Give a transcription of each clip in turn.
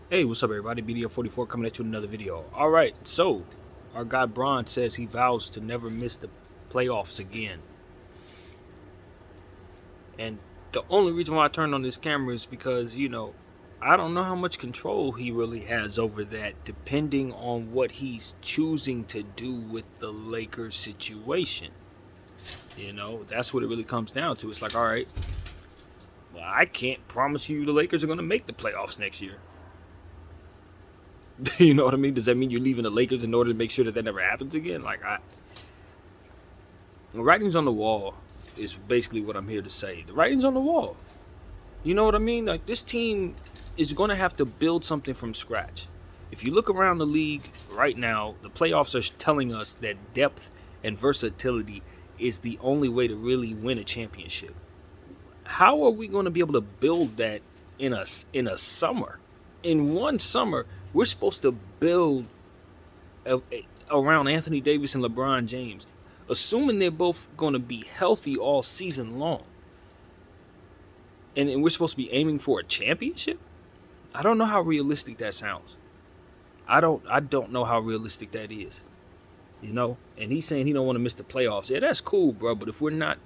Hey, what's up, everybody? BDO44 coming at you with another video. All right, so our guy Bron says he vows to never miss the playoffs again. And the only reason why I turned on this camera is because, I don't know how much control he really has over that, depending on what he's choosing to do with the Lakers situation. That's what it really comes down to. It's like, all right, well, I can't promise you the Lakers are going to make the playoffs next year. You know what I mean? Does that mean you're leaving the Lakers in order to make sure that never happens again? The writing's on the wall is basically what I'm here to say. The writing's on the wall. You know what I mean? Like, this team is going to have to build something from scratch. If you look around the league right now, the playoffs are telling us that depth and versatility is the only way to really win a championship. How are we going to be able to build that in a summer? In one summer, we're supposed to build around Anthony Davis and LeBron James, assuming they're both going to be healthy all season long. And we're supposed to be aiming for a championship? I don't know how realistic that sounds. I don't know how realistic that is. And he's saying he don't want to miss the playoffs. Yeah, that's cool, bro. But if we're not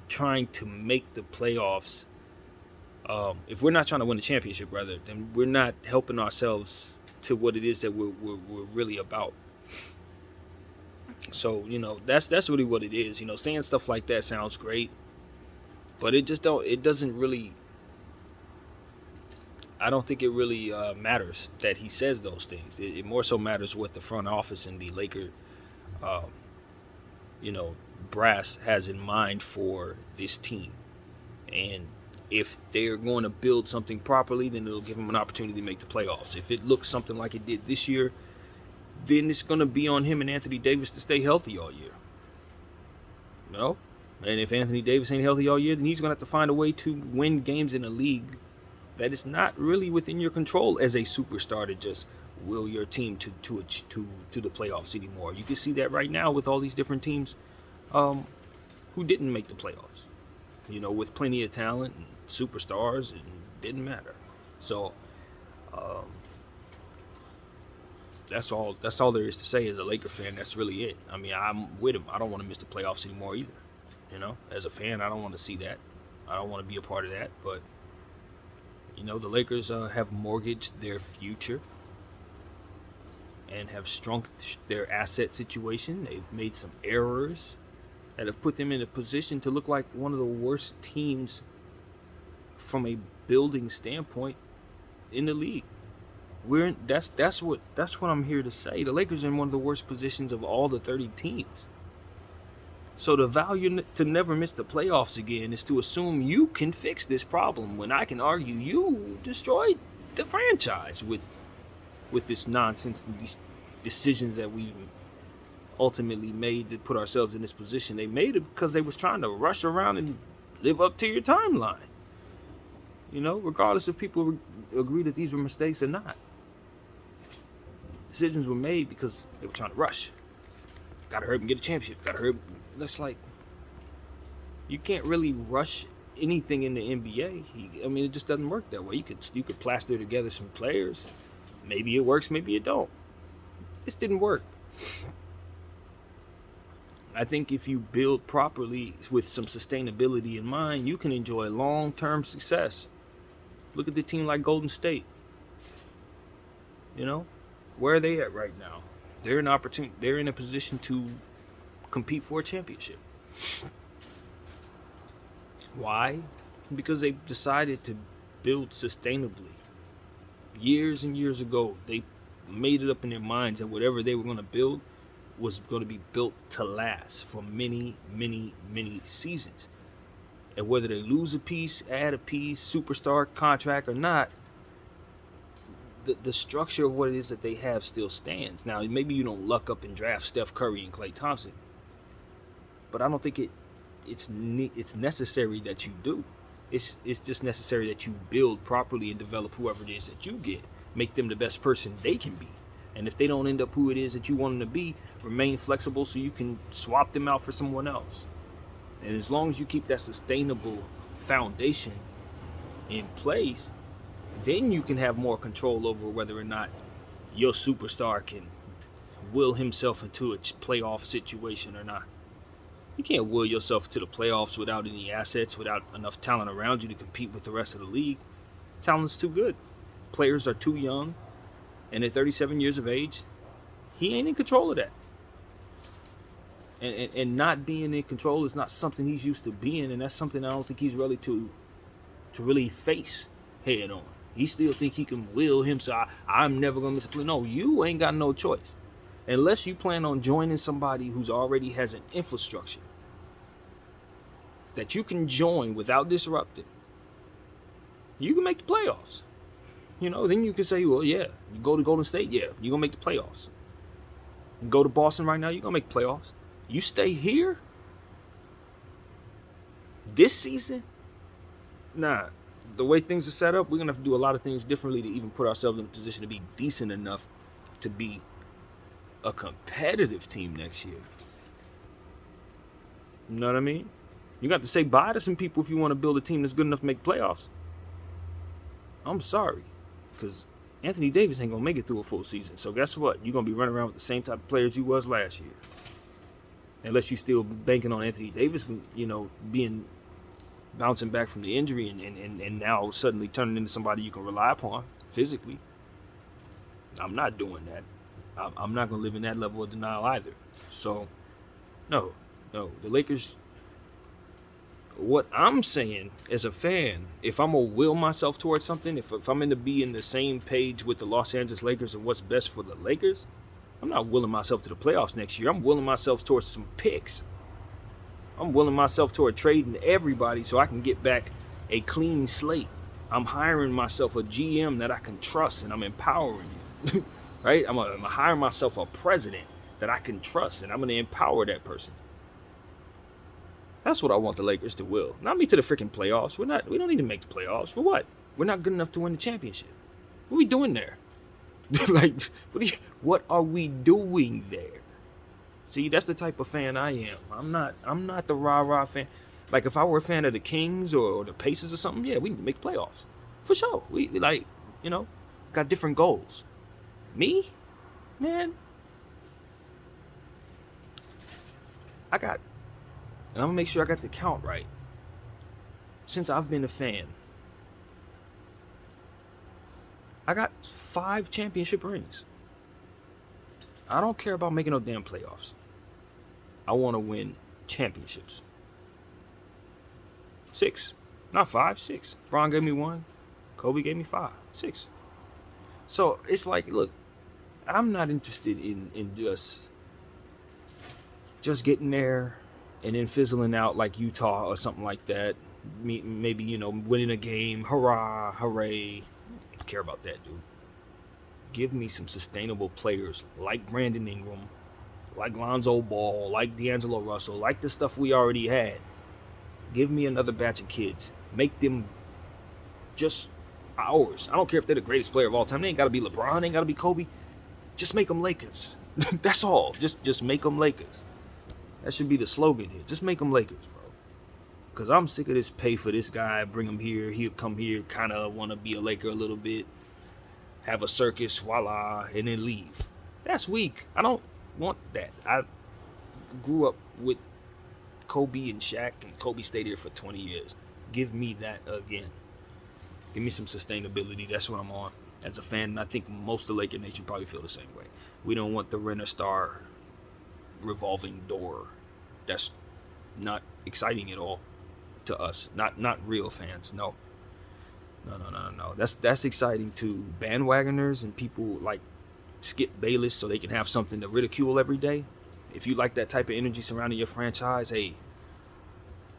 trying to make the playoffs, if we're not trying to win the championship, rather, then we're not helping ourselves to what it is that we're really about. So that's really what it is. Saying stuff like that sounds great, but it doesn't really. I don't think it really matters that he says those things. It more so matters what the front office and the Laker, um, brass has in mind for this team. And if they're going to build something properly, then it'll give them an opportunity to make the playoffs. If it looks something like it did this year, then it's going to be on him and Anthony Davis to stay healthy all year. And if Anthony Davis ain't healthy all year, then he's going to have to find a way to win games in a league that is not really within your control as a superstar to just will your team to the playoffs anymore. You can see that right now with all these different teams who didn't make the playoffs. With plenty of talent and superstars, it didn't matter. So that's all there is to say as a Laker fan. That's really it. I mean, I'm with him. I don't want to miss the playoffs anymore either. As a fan, I don't want to see that. I don't want to be a part of that. But the Lakers have mortgaged their future and have shrunk their asset situation. They've made some errors that have put them in a position to look like one of the worst teams from a building standpoint in the league. That's what I'm here to say. The Lakers are in one of the worst positions of all the 30 teams. So the value to never miss the playoffs again is to assume you can fix this problem, when I can argue you destroyed the franchise with this nonsense and these decisions that we ultimately made to put ourselves in this position. They made it because they was trying to rush around and live up to your timeline. Regardless if people agree that these were mistakes or not. Decisions were made because they were trying to rush. Gotta hurry up and get a championship. Gotta hurry up. That's like, you can't really rush anything in the NBA. I mean, it just doesn't work that way. You could plaster together some players. Maybe it works, maybe it don't. This didn't work. I think if you build properly with some sustainability in mind, you can enjoy long-term success. Look at the team like Golden State. Where are they at right now? They're in a position to compete for a championship. Why? Because they decided to build sustainably. Years and years ago, they made it up in their minds that whatever they were going to build was going to be built to last for many, many, many seasons. And whether they lose a piece, add a piece, superstar contract or not, the structure of what it is that they have still stands. Now, maybe you don't luck up and draft Steph Curry and Klay Thompson, but I don't think it's necessary that you do. It's just necessary that you build properly and develop whoever it is that you get. Make them the best person they can be. And if they don't end up who it is that you want them to be, remain flexible so you can swap them out for someone else. And as long as you keep that sustainable foundation in place, then you can have more control over whether or not your superstar can will himself into a playoff situation or not. You can't will yourself to the playoffs without any assets, without enough talent around you to compete with the rest of the league. Talent's too good. Players are too young, and at 37 years of age, he ain't in control of that. And not being in control is not something he's used to being, and that's something I don't think he's ready to really face head on. He still think he can will himself. I'm never gonna miss a play. No, you ain't got no choice. Unless you plan on joining somebody who's already has an infrastructure that you can join without disrupting, you can make the playoffs. Then you can say, well, yeah, you go to Golden State, yeah, you're going to make the playoffs. You go to Boston right now, you're going to make the playoffs. You stay here this season, nah, the way things are set up, we're going to have to do a lot of things differently to even put ourselves in a position to be decent enough to be a competitive team next year. You know what I mean? You got to say bye to some people if you want to build a team that's good enough to make playoffs. I'm sorry, because Anthony Davis ain't going to make it through a full season. So guess what? You're going to be running around with the same type of players you was last year. Unless you still banking on Anthony Davis, bouncing back from the injury and now suddenly turning into somebody you can rely upon physically. I'm not doing that. I'm not going to live in that level of denial either. So, no. The Lakers, what I'm saying as a fan, if I'm going to will myself towards something, if I'm going to be in the same page with the Los Angeles Lakers and what's best for the Lakers, I'm not willing myself to the playoffs next year. I'm willing myself towards some picks. I'm willing myself toward trading everybody so I can get back a clean slate. I'm hiring myself a GM that I can trust, and I'm empowering him. Right? I'm going to hire myself a president that I can trust, and I'm going to empower that person. That's what I want the Lakers to will. Not me to the freaking playoffs. We don't need to make the playoffs. For what? We're not good enough to win the championship. What are we doing there? What are we doing there? See, that's the type of fan I am. I'm not the rah-rah fan. Like, if I were a fan of the Kings or the Pacers or something, yeah, we need to make the playoffs. For sure. We got different goals. Me? Man. And I'm going to make sure I got the count right. Since I've been a fan, I got 5 championship rings. I don't care about making no damn playoffs. I want to win championships. 6. Not 5, 6. Bron gave me 1. Kobe gave me 5. 6. So it's like, look, I'm not interested in just getting there and then fizzling out like Utah or something like that. Maybe, winning a game. Hurrah, hooray. I don't care about that, dude. Give me some sustainable players like Brandon Ingram, like Lonzo Ball, like D'Angelo Russell, like the stuff we already had. Give me another batch of kids. Make them just ours. I don't care if they're the greatest player of all time. They ain't got to be LeBron. They ain't got to be Kobe. Just make them Lakers. That's all. Just make them Lakers. That should be the slogan here. Just make them Lakers, bro. Because I'm sick of this pay for this guy. Bring him here. He'll come here. Kind of want to be a Laker a little bit. Have a circus, voila, and then leave. That's weak. I don't want that. I grew up with Kobe and Shaq, and Kobe stayed here for 20 years. Give me that again. Give me some sustainability. That's what I'm on as a fan, and I think most of the Laker Nation probably feel the same way. We don't want the rent-a-star revolving door. That's not exciting at all to us. Not real fans. No. That's exciting to bandwagoners and people like Skip Bayless, so they can have something to ridicule every day. If you like that type of energy surrounding your franchise, hey,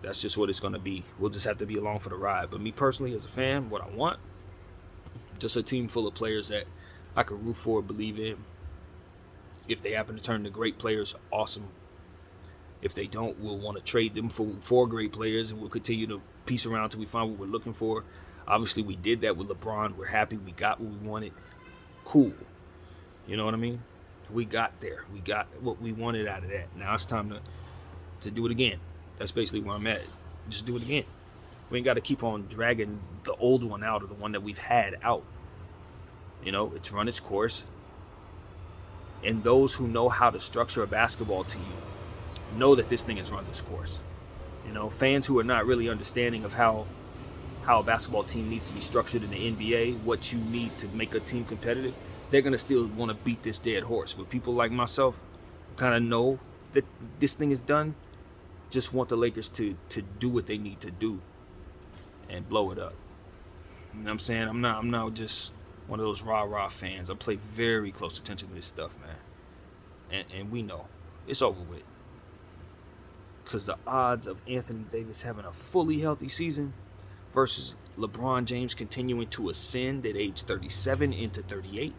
that's just what it's going to be. We'll just have to be along for the ride. But me personally, as a fan, what I want, just a team full of players that I can root for, believe in. If they happen to turn into great players, awesome. If they don't, we'll want to trade them for great players, and we'll continue to piece around until we find what we're looking for. Obviously, we did that with LeBron. We're happy. We got what we wanted. Cool. You know what I mean? We got there. We got what we wanted out of that. Now it's time to do it again. That's basically where I'm at. Just do it again. We ain't got to keep on dragging the old one out, or the one that we've had out. You know, it's run its course. And those who know how to structure a basketball team know that this thing has run its course. You know, fans who are not really understanding of how a basketball team needs to be structured in the NBA, what you need to make a team competitive, they're going to still want to beat this dead horse. But people like myself kind of know that this thing is done, just want the Lakers to do what they need to do and blow it up. You know what I'm saying? I'm not just one of those rah-rah fans. I pay very close attention to this stuff, man. And we know it's over with. Because the odds of Anthony Davis having a fully healthy season versus LeBron James continuing to ascend at age 37 into 38,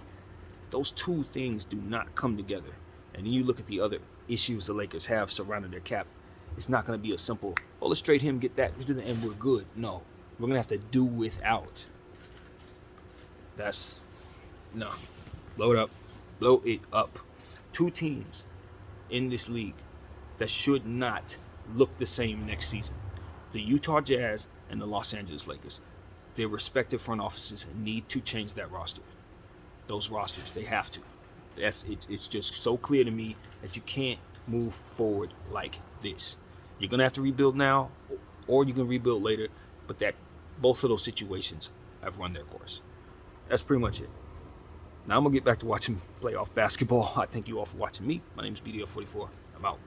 those two things do not come together. And then you look at the other issues the Lakers have surrounding their cap. It's not going to be a simple, oh, let's trade him, get that, and we're good. No, we're going to have to do without. No. Blow it up. Two teams in this league that should not look the same next season. The Utah Jazz and the Los Angeles Lakers. Their respective front offices need to change that roster. Those rosters, they have to. It's just so clear to me that you can't move forward like this. You're going to have to rebuild now, or you can rebuild later, but that both of those situations have run their course. That's pretty much it. Now I'm going to get back to watching playoff basketball. I thank you all for watching me. My name is BDL44. I'm out.